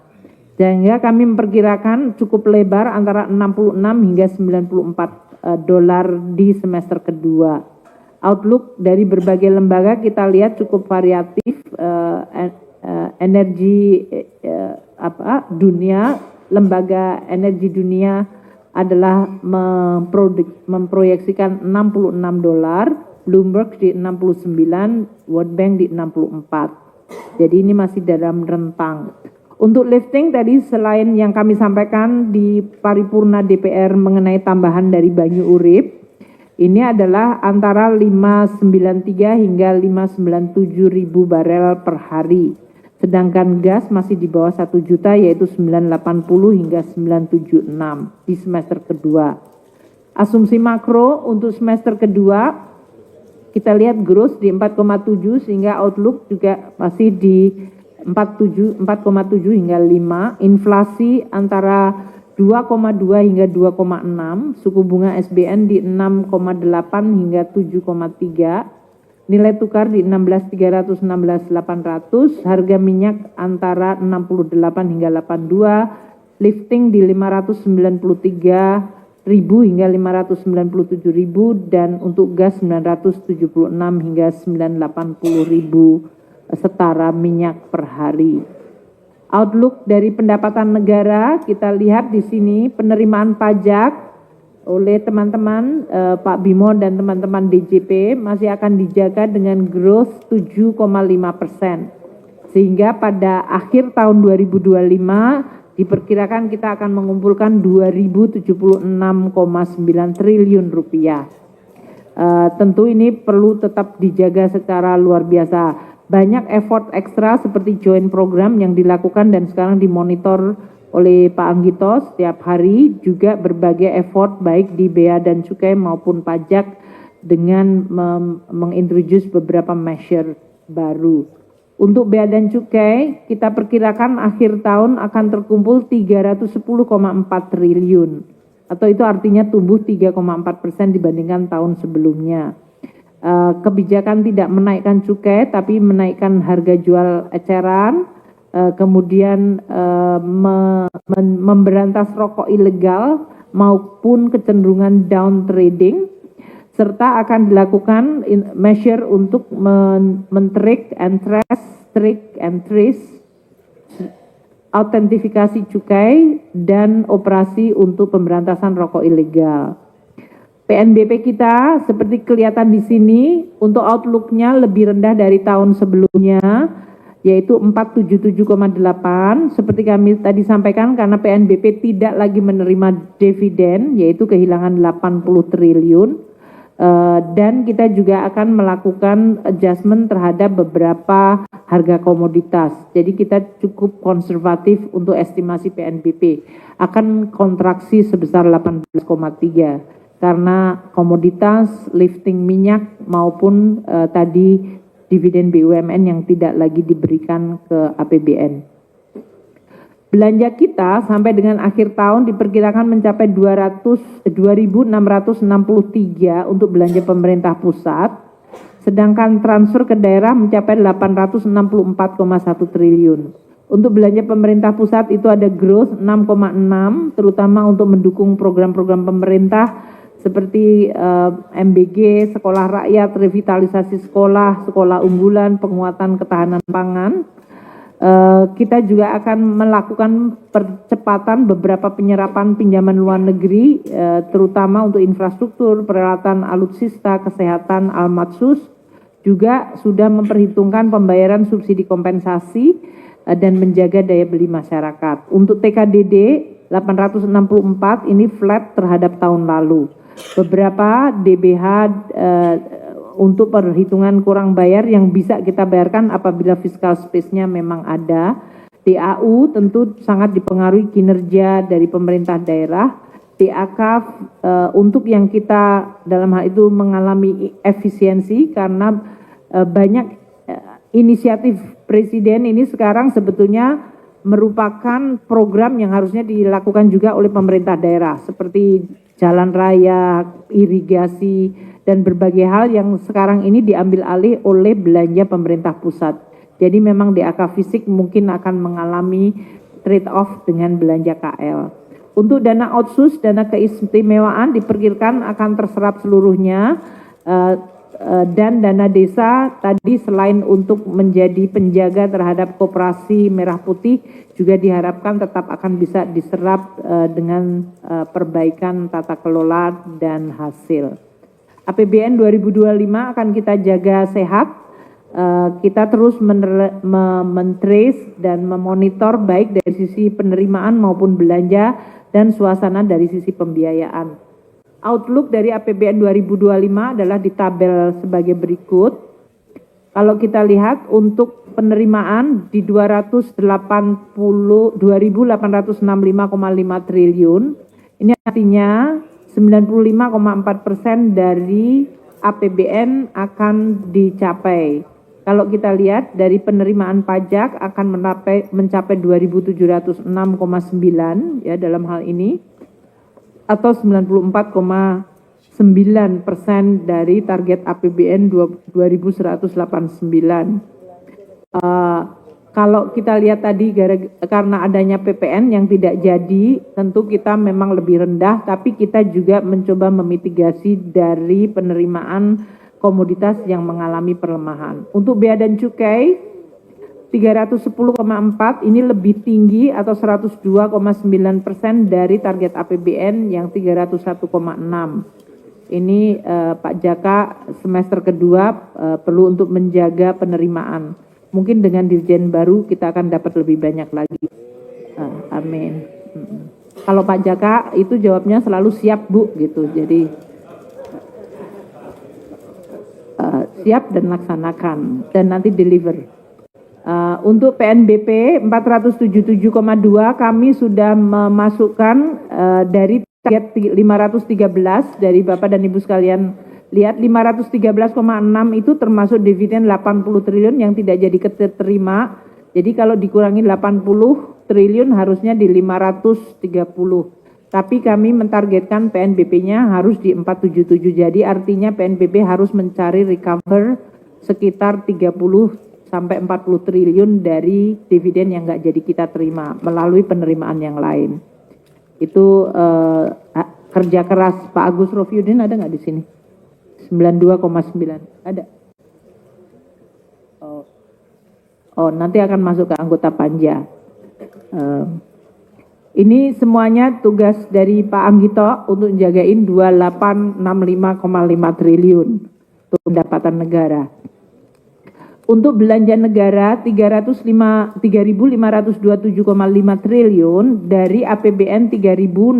Sehingga kami memperkirakan cukup lebar antara 66 hingga 94 dolar di semester kedua. Outlook dari berbagai lembaga kita lihat cukup variatif, energi dunia, lembaga energi dunia adalah memproyeksikan 66 dolar, Bloomberg di 69, World Bank di 64. Jadi ini masih dalam rentang. Untuk lifting tadi selain yang kami sampaikan di paripurna DPR mengenai tambahan dari Banyu Urip, ini adalah antara 593 hingga 597 ribu barel per hari. Sedangkan gas masih di bawah 1 juta yaitu 980 hingga 976 di semester kedua. Asumsi makro untuk semester kedua kita lihat growth di 4,7 sehingga outlook juga masih di 4,7 hingga 5, inflasi antara 2,2 hingga 2,6, suku bunga SBN di 6,8 hingga 7,3. Nilai tukar di 16.300 16.800, harga minyak antara 68 hingga 82, lifting di 593.000 hingga 597.000 dan untuk gas 976 hingga 980.000 setara minyak per hari. Outlook dari pendapatan negara kita lihat di sini penerimaan pajak oleh teman-teman Pak Bimo dan teman-teman DJP masih akan dijaga dengan growth 7,5%. Sehingga pada akhir tahun 2025 diperkirakan kita akan mengumpulkan 2.076,9 triliun rupiah. Tentu ini perlu tetap dijaga secara luar biasa. Banyak effort ekstra seperti joint program yang dilakukan dan sekarang dimonitor oleh Pak Anggito setiap hari, juga berbagai effort baik di bea dan cukai maupun pajak dengan mengintroduce beberapa measure baru. Untuk bea dan cukai kita perkirakan akhir tahun akan terkumpul 310,4 triliun atau itu artinya tumbuh 3,4% dibandingkan tahun sebelumnya. Kebijakan tidak menaikkan cukai tapi menaikkan harga jual eceran. Kemudian memberantas rokok ilegal maupun kecenderungan down trading serta akan dilakukan measure untuk men-track and trace autentifikasi cukai dan operasi untuk pemberantasan rokok ilegal. PNBP kita seperti kelihatan di sini untuk outlook-nya lebih rendah dari tahun sebelumnya. yaitu 477,8. Seperti kami tadi sampaikan, karena PNBP tidak lagi menerima dividen, yaitu kehilangan 80 triliun. Dan kita juga akan melakukan adjustment terhadap beberapa harga komoditas. Jadi kita cukup konservatif untuk estimasi PNBP. Akan kontraksi sebesar 18,3 karena komoditas, lifting minyak maupun tadi dividen BUMN yang tidak lagi diberikan ke APBN. Belanja kita sampai dengan akhir tahun diperkirakan mencapai 2.663 untuk belanja pemerintah pusat, sedangkan transfer ke daerah mencapai 864,1 triliun. Untuk belanja pemerintah pusat itu ada growth 6,6, terutama untuk mendukung program-program pemerintah seperti MBG, sekolah rakyat, revitalisasi sekolah, sekolah unggulan, penguatan ketahanan pangan. Kita juga akan melakukan percepatan beberapa penyerapan pinjaman luar negeri, terutama untuk infrastruktur, peralatan alutsista, kesehatan, almatsus. Juga sudah memperhitungkan pembayaran subsidi kompensasi dan menjaga daya beli masyarakat. Untuk TKDD 864 ini flat terhadap tahun lalu. Beberapa DBH untuk perhitungan kurang bayar yang bisa kita bayarkan apabila fiscal space-nya memang ada. DAU tentu sangat dipengaruhi kinerja dari pemerintah daerah. DAK untuk yang kita dalam hal itu mengalami efisiensi karena banyak inisiatif Presiden ini sekarang sebetulnya merupakan program yang harusnya dilakukan juga oleh pemerintah daerah seperti jalan raya, irigasi, dan berbagai hal yang sekarang ini diambil alih oleh belanja pemerintah pusat. Jadi memang DAK fisik mungkin akan mengalami trade-off dengan belanja KL. Untuk dana otsus, dana keistimewaan diperkirakan akan terserap seluruhnya, dan dana desa tadi selain untuk menjadi penjaga terhadap koperasi merah putih, juga diharapkan tetap akan bisa diserap dengan perbaikan tata kelola dan hasil. APBN 2025 akan kita jaga sehat, kita terus men-trace dan memonitor baik dari sisi penerimaan maupun belanja dan suasana dari sisi pembiayaan. Outlook dari APBN 2025 adalah di tabel sebagai berikut. Kalau kita lihat untuk penerimaan di 285,5 triliun, ini artinya 95,4% dari APBN akan dicapai. Kalau kita lihat dari penerimaan pajak akan mencapai 2.706,9 ya dalam hal ini, atau 94,9% dari target APBN 2.189. Kalau kita lihat tadi karena adanya PPN yang tidak jadi, tentu kita memang lebih rendah, tapi kita juga mencoba memitigasi dari penerimaan komoditas yang mengalami perlemahan. Untuk bea dan cukai 310,4 ini lebih tinggi atau 102,9% dari target APBN yang 301,6. Ini Pak Jaka semester kedua perlu untuk menjaga penerimaan. Mungkin dengan dirjen baru kita akan dapat lebih banyak lagi. Amin. Kalau Pak Jaka itu jawabnya selalu siap Bu gitu. Jadi siap dan laksanakan dan nanti deliver. Untuk PNBP 477,2 kami sudah memasukkan dari target 513 dari Bapak dan Ibu sekalian. Lihat 513,6 itu termasuk dividen 80 triliun yang tidak jadi keterima. Jadi kalau dikurangi 80 triliun harusnya di 530. Tapi kami mentargetkan PNBP-nya harus di 477. Jadi artinya PNBP harus mencari recover sekitar 30 sampai 40 triliun dari dividen yang nggak jadi kita terima melalui penerimaan yang lain. Itu kerja keras Pak Agus Rofiuddin ada nggak di sini? 92,9 ada. Oh nanti akan masuk ke anggota panja. Ini semuanya tugas dari Pak Anggito untuk jagain 2865,5 triliun untuk pendapatan negara. Untuk belanja negara 3.527,5 triliun dari APBN 3.621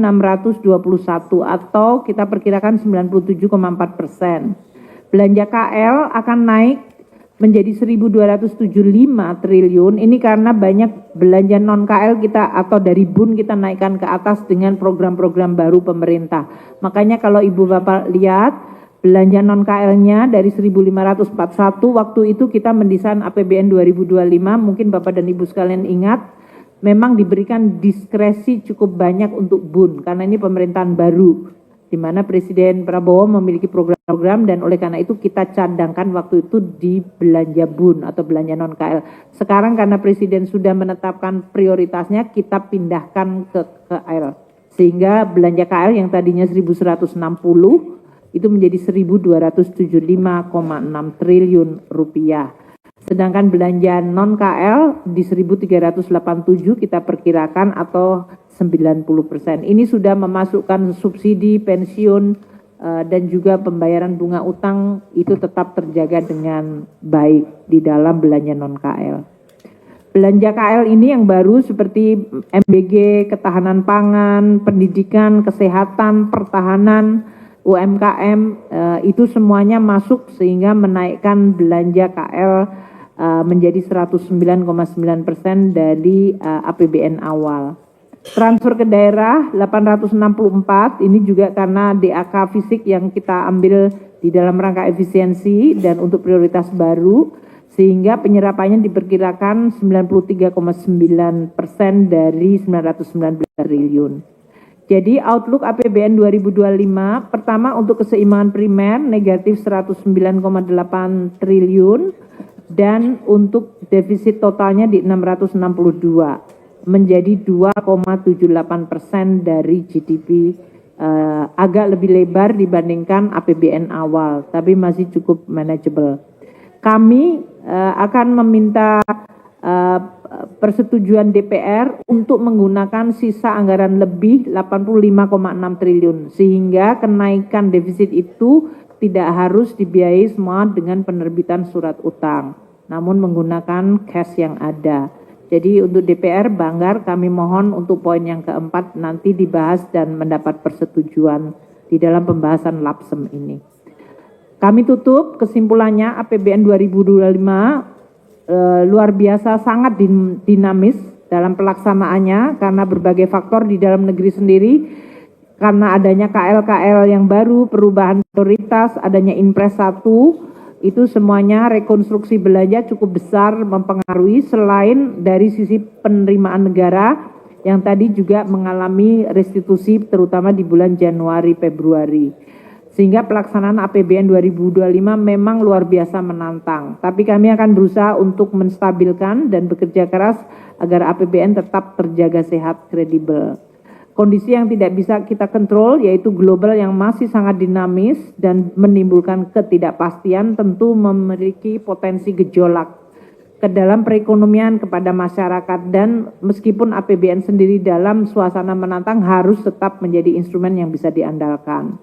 atau kita perkirakan 97,4%. Belanja KL akan naik menjadi 1.275 triliun. Ini karena banyak belanja non KL kita atau dari BUN kita naikkan ke atas dengan program-program baru pemerintah. Makanya kalau Ibu Bapak lihat belanja non KL-nya dari 1.541 waktu itu kita mendesain APBN 2025, mungkin Bapak dan Ibu sekalian ingat, memang diberikan diskresi cukup banyak untuk BUN karena ini pemerintahan baru di mana Presiden Prabowo memiliki program-program dan oleh karena itu kita cadangkan waktu itu di belanja BUN atau belanja non KL. Sekarang karena Presiden sudah menetapkan prioritasnya kita pindahkan ke KL. Sehingga belanja KL yang tadinya 1.160 itu menjadi 1.275,6 triliun rupiah. Sedangkan belanja non KL di 1.387 kita perkirakan atau 90%. Ini sudah memasukkan subsidi, pensiun, dan juga pembayaran bunga utang itu tetap terjaga dengan baik di dalam belanja non KL. Belanja KL ini yang baru seperti MBG, ketahanan pangan, pendidikan, kesehatan, pertahanan, UMKM itu semuanya masuk sehingga menaikkan belanja KL menjadi 109,9% dari APBN awal. Transfer ke daerah 864 ini juga karena DAK fisik yang kita ambil di dalam rangka efisiensi dan untuk prioritas baru sehingga penyerapannya diperkirakan 93,9% dari 919 triliun. Jadi outlook APBN 2025 pertama untuk keseimbangan primer negatif 109,8 triliun dan untuk defisit totalnya di 662 menjadi 2,78% dari GDP, agak lebih lebar dibandingkan APBN awal tapi masih cukup manageable. Kami akan meminta persetujuan DPR untuk menggunakan sisa anggaran lebih 85,6 triliun sehingga kenaikan defisit itu tidak harus dibiayai semua dengan penerbitan surat utang namun menggunakan cash yang ada. Jadi untuk DPR Banggar kami mohon untuk poin yang keempat nanti dibahas dan mendapat persetujuan di dalam pembahasan LAPSEM ini. Kami tutup kesimpulannya APBN 2025 luar biasa sangat dinamis dalam pelaksanaannya karena berbagai faktor di dalam negeri sendiri, karena adanya KL-KL yang baru, perubahan prioritas, adanya Impres 1, itu semuanya rekonstruksi belanja cukup besar mempengaruhi selain dari sisi penerimaan negara yang tadi juga mengalami restitusi terutama di bulan Januari, Februari. Sehingga pelaksanaan APBN 2025 memang luar biasa menantang. Tapi kami akan berusaha untuk menstabilkan dan bekerja keras agar APBN tetap terjaga sehat, kredibel. Kondisi yang tidak bisa kita kontrol yaitu global yang masih sangat dinamis dan menimbulkan ketidakpastian tentu memiliki potensi gejolak ke dalam perekonomian kepada masyarakat dan meskipun APBN sendiri dalam suasana menantang harus tetap menjadi instrumen yang bisa diandalkan.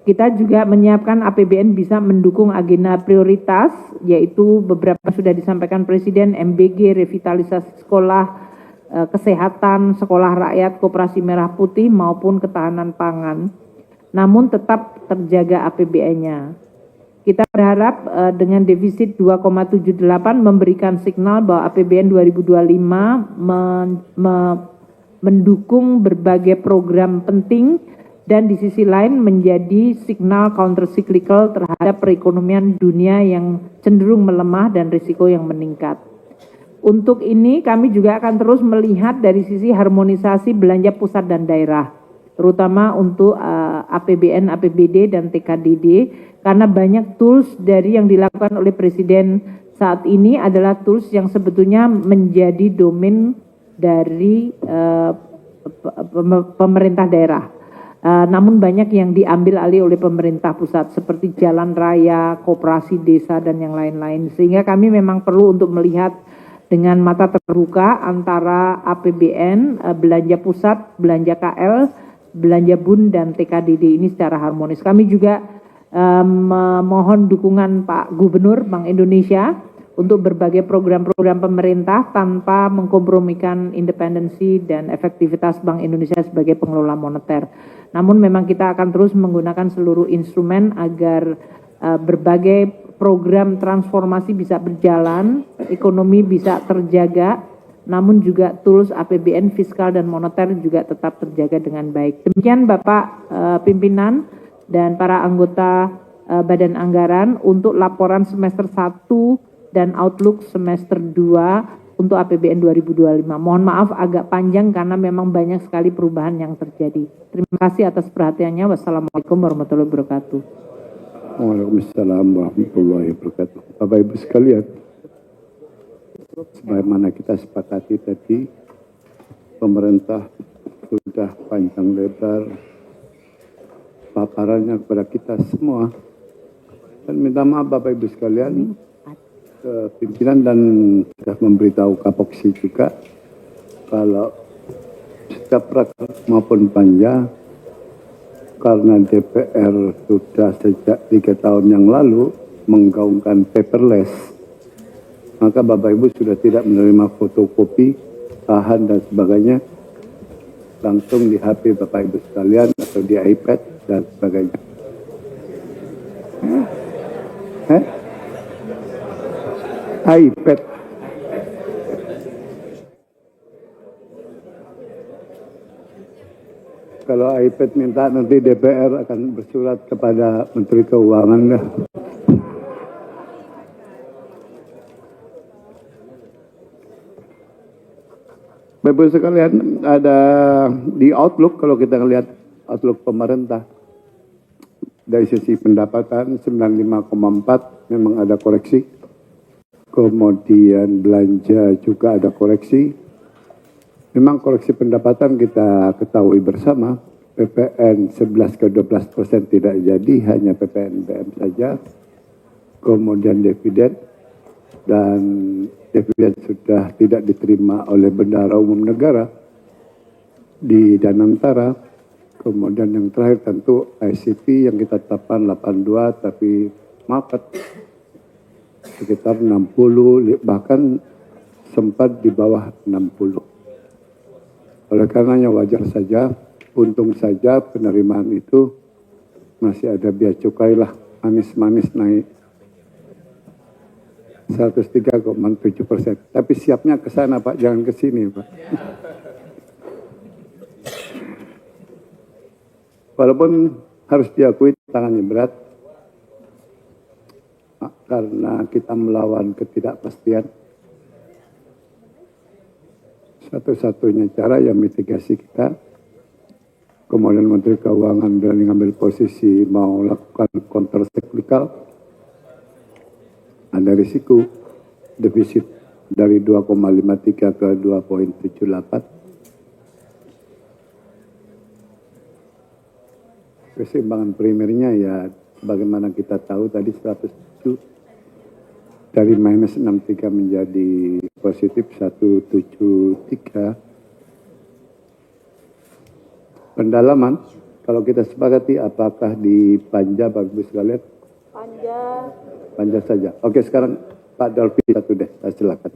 Kita juga menyiapkan APBN bisa mendukung agenda prioritas, yaitu beberapa sudah disampaikan Presiden, MBG, revitalisasi sekolah, kesehatan, sekolah rakyat, koperasi merah putih maupun ketahanan pangan. Namun tetap terjaga APBN-nya. Kita berharap dengan defisit 2,78 memberikan signal bahwa APBN 2025 mendukung berbagai program penting dan di sisi lain menjadi signal countercyclical terhadap perekonomian dunia yang cenderung melemah dan risiko yang meningkat. Untuk ini kami juga akan terus melihat dari sisi harmonisasi belanja pusat dan daerah, terutama untuk APBN, APBD, dan TKDD, karena banyak tools dari yang dilakukan oleh Presiden saat ini adalah tools yang sebetulnya menjadi domain dari pemerintah daerah. Namun banyak yang diambil alih oleh pemerintah pusat seperti jalan raya, koperasi desa dan yang lain-lain. Sehingga kami memang perlu untuk melihat dengan mata terbuka antara APBN, belanja pusat, belanja KL, belanja BUN dan TKDD ini secara harmonis. Kami juga memohon dukungan Pak Gubernur Bank Indonesia untuk berbagai program-program pemerintah tanpa mengkompromikan independensi dan efektivitas Bank Indonesia sebagai pengelola moneter. Namun memang kita akan terus menggunakan seluruh instrumen agar berbagai program transformasi bisa berjalan, ekonomi bisa terjaga, namun juga tools APBN fiskal dan moneter juga tetap terjaga dengan baik. Demikian Bapak Pimpinan dan para anggota Badan Anggaran untuk laporan semester 1 dan outlook semester 2 untuk APBN 2025. Mohon maaf agak panjang karena memang banyak sekali perubahan yang terjadi. Terima kasih atas perhatiannya. Wassalamualaikum warahmatullahi wabarakatuh. Waalaikumsalam warahmatullahi wabarakatuh. Bapak Ibu sekalian, sebagaimana kita sepakati tadi, pemerintah sudah panjang lebar paparannya kepada kita semua. Dan minta maaf Bapak Ibu sekalian, pimpinan dan sudah memberitahu Kapoksi juga kalau setiap raker maupun panja karena DPR sudah sejak 3 tahun yang lalu menggaungkan paperless, maka Bapak Ibu sudah tidak menerima fotokopi, bahan dan sebagainya langsung di HP Bapak Ibu sekalian atau di iPad dan sebagainya. iPad. Kalau iPad minta nanti DPR akan bersurat kepada Menteri Keuangan. Bapak sekalian, ada di Outlook, kalau kita lihat Outlook pemerintah, dari sisi pendapatan 95,4 memang ada koreksi. Kemudian belanja juga ada koreksi. Memang koreksi pendapatan kita ketahui bersama, PPN 11 ke 12% tidak jadi, hanya PPNBM saja. Kemudian dividen, dan dividen sudah tidak diterima oleh Bendahara Umum Negara di Danantara. Kemudian yang terakhir tentu ICP yang kita tetapkan 82, tapi market sekitar 60, bahkan sempat di bawah 60. Oleh karenanya wajar saja, untung saja penerimaan itu masih ada bea cukai lah, manis-manis naik 103,7%. Tapi siapnya ke sana Pak, jangan ke sini Pak. Walaupun harus diakui tangannya berat, karena kita melawan ketidakpastian. Satu-satunya cara yang mitigasi kita, kemudian Menteri Keuangan berani ngambil posisi mau lakukan counter cyclical, ada risiko defisit dari 2,53 ke 2,78. Keseimbangan primernya ya bagaimana kita tahu tadi 107 dari minus 63 menjadi positif 173. Pendalaman, kalau kita sepakati apakah di panja bagus sekalian? Panja saja. Oke, sekarang Pak Dolphy satu deh, saya silakan.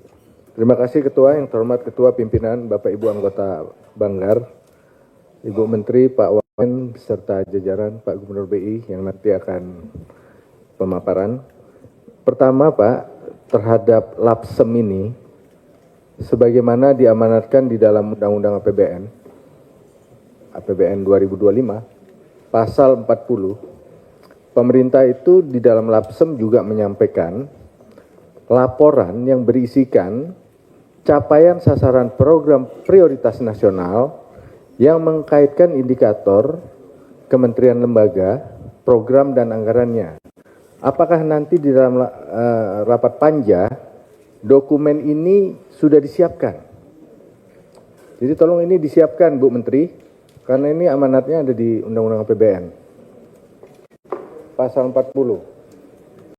Terima kasih Ketua, yang terhormat Ketua Pimpinan, Bapak Ibu anggota Banggar, Ibu Menteri, Pak Wamen, beserta jajaran Pak Gubernur BI yang nanti akan pemaparan. Pertama Pak, terhadap lapsem ini, sebagaimana diamanatkan di dalam Undang-Undang APBN, APBN 2025, pasal 40, pemerintah itu di dalam lapsem juga menyampaikan laporan yang berisikan capaian sasaran program prioritas nasional yang mengkaitkan indikator kementerian lembaga, program dan anggarannya. Apakah nanti di dalam rapat panja dokumen ini sudah disiapkan? Jadi tolong ini disiapkan Bu Menteri, karena ini amanatnya ada di Undang-Undang APBN. Pasal 40.